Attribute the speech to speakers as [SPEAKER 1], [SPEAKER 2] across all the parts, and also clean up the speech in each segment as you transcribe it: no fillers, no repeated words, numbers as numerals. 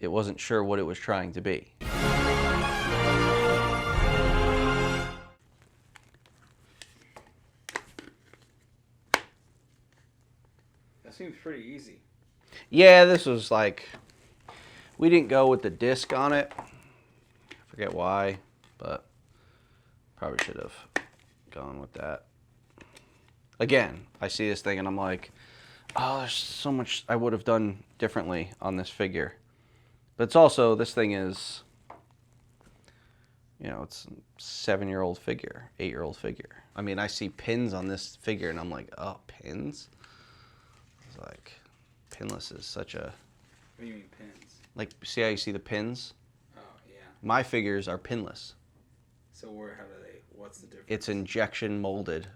[SPEAKER 1] it wasn't sure what it was trying to be.
[SPEAKER 2] That seems pretty easy.
[SPEAKER 1] Yeah, this was like, we didn't go with the disc on it. I forget why, but probably should have gone with that. Again, I see this thing and I'm like, oh, there's so much I would have done differently on this figure. But it's also, this thing is, you know, it's a 7-year-old figure, 8-year-old figure. I mean, I see pins on this figure and I'm like, oh, pins? It's like, pinless is such a...
[SPEAKER 2] What do you mean pins?
[SPEAKER 1] Like, see how you see the pins?
[SPEAKER 2] Oh, yeah.
[SPEAKER 1] My figures are pinless.
[SPEAKER 2] So how do they, what's the difference?
[SPEAKER 1] It's injection molded.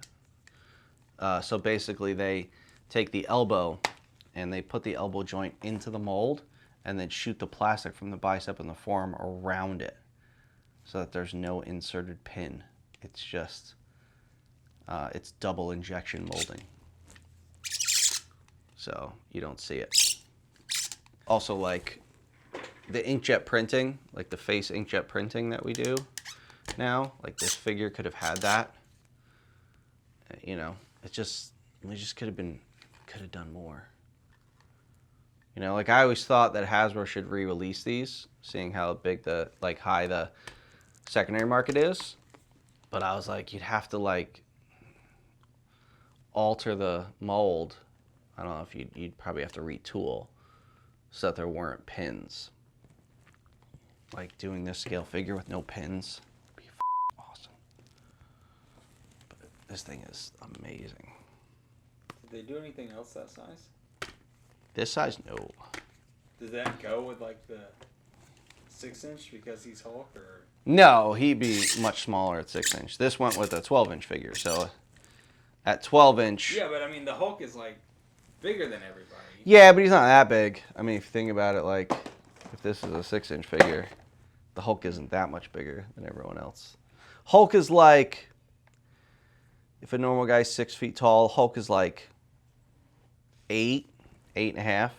[SPEAKER 1] So basically they take the elbow and they put the elbow joint into the mold and then shoot the plastic from the bicep and the forearm around it so that there's no inserted pin. It's just, it's double injection molding. So you don't see it. Also, like the inkjet printing, like the face inkjet printing that we do now, like this figure could have had that. You know, we just could have done more. You know, like I always thought that Hasbro should re-release these, seeing how big high the secondary market is. But I was like, you'd have to like alter the mold. I don't know if you'd probably have to retool so that there weren't pins. Like doing this scale figure with no pins would be awesome. But this thing is amazing.
[SPEAKER 2] Did they do anything else that size?
[SPEAKER 1] This size, no.
[SPEAKER 2] Does that go with like the 6-inch because he's Hulk, or?
[SPEAKER 1] No, he'd be much smaller at 6-inch. This went with a 12-inch figure, so at 12-inch.
[SPEAKER 2] Yeah, but I mean the Hulk is like bigger than everybody.
[SPEAKER 1] Yeah, but he's not that big. I mean, if you think about it, like if this is a 6-inch figure, the Hulk isn't that much bigger than everyone else. Hulk is like, if a normal guy's 6 feet tall, Hulk is like 8, 8.5.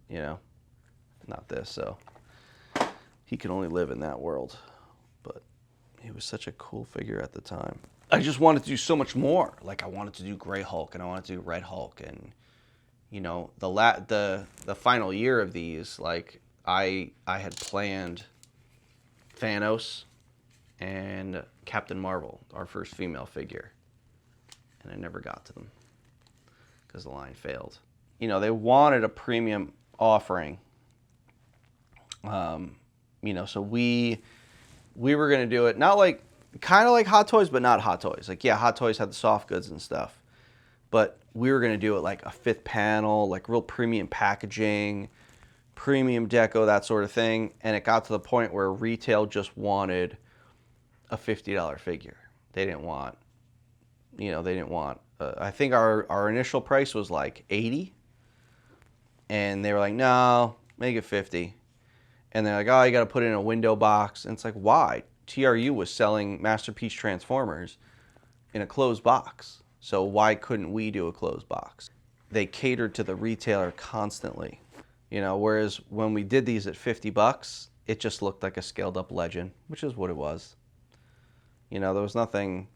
[SPEAKER 1] You know, not this, so he could only live in that world. But he was such a cool figure at the time. I just wanted to do so much more. Like I wanted to do Gray Hulk and I wanted to do Red Hulk, and you know, the final year of these, like I had planned Thanos and Captain Marvel, our first female figure, and I never got to them because the line failed. You know, they wanted a premium offering. You know, so we were gonna do it not like, kind of like Hot Toys, but not Hot Toys. Like, yeah, Hot Toys had the soft goods and stuff, but we were gonna do it like a 5th panel, like real premium packaging, premium deco, that sort of thing. And it got to the point where retail just wanted a $50 figure. They didn't want, you know, I think our initial price was like $80. And they were like, no, make it $50. And they're like, oh, you got to put it in a window box. And it's like, why? TRU was selling Masterpiece Transformers in a closed box. So why couldn't we do a closed box? They catered to the retailer constantly. You know, whereas when we did these at $50, it just looked like a scaled up Legend, which is what it was. You know, there was nothing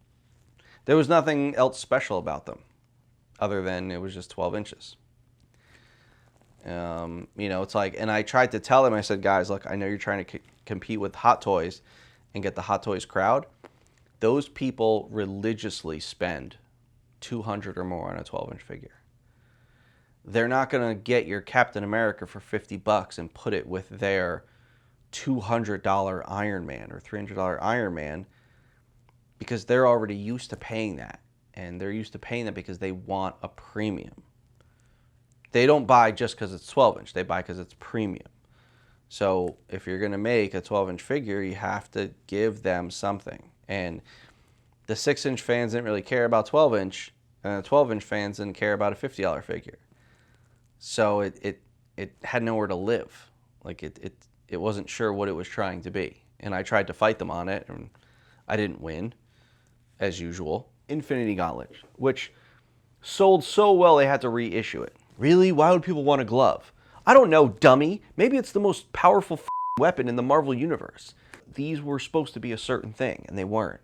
[SPEAKER 1] else special about them other than it was just 12 inches. You know, it's like, and I tried to tell them, I said, guys, look, I know you're trying to compete with Hot Toys and get the Hot Toys crowd. Those people religiously spend $200 or more on a 12-inch figure. They're not going to get your Captain America for $50 and put it with their $200 Iron Man or $300 Iron Man, because they're already used to paying that. And they're used to paying that because they want a premium. They don't buy just because it's 12-inch. They buy because it's premium. So if you're going to make a 12-inch figure, you have to give them something. And the 6-inch fans didn't really care about 12-inch, and the 12-inch fans didn't care about a $50 figure. So it had nowhere to live. Like it wasn't sure what it was trying to be. And I tried to fight them on it, and I didn't win, as usual. Infinity Gauntlet, which sold so well they had to reissue it. Really? Why would people want a glove? I don't know, dummy. Maybe it's the most powerful weapon in the Marvel Universe. These were supposed to be a certain thing, and they weren't.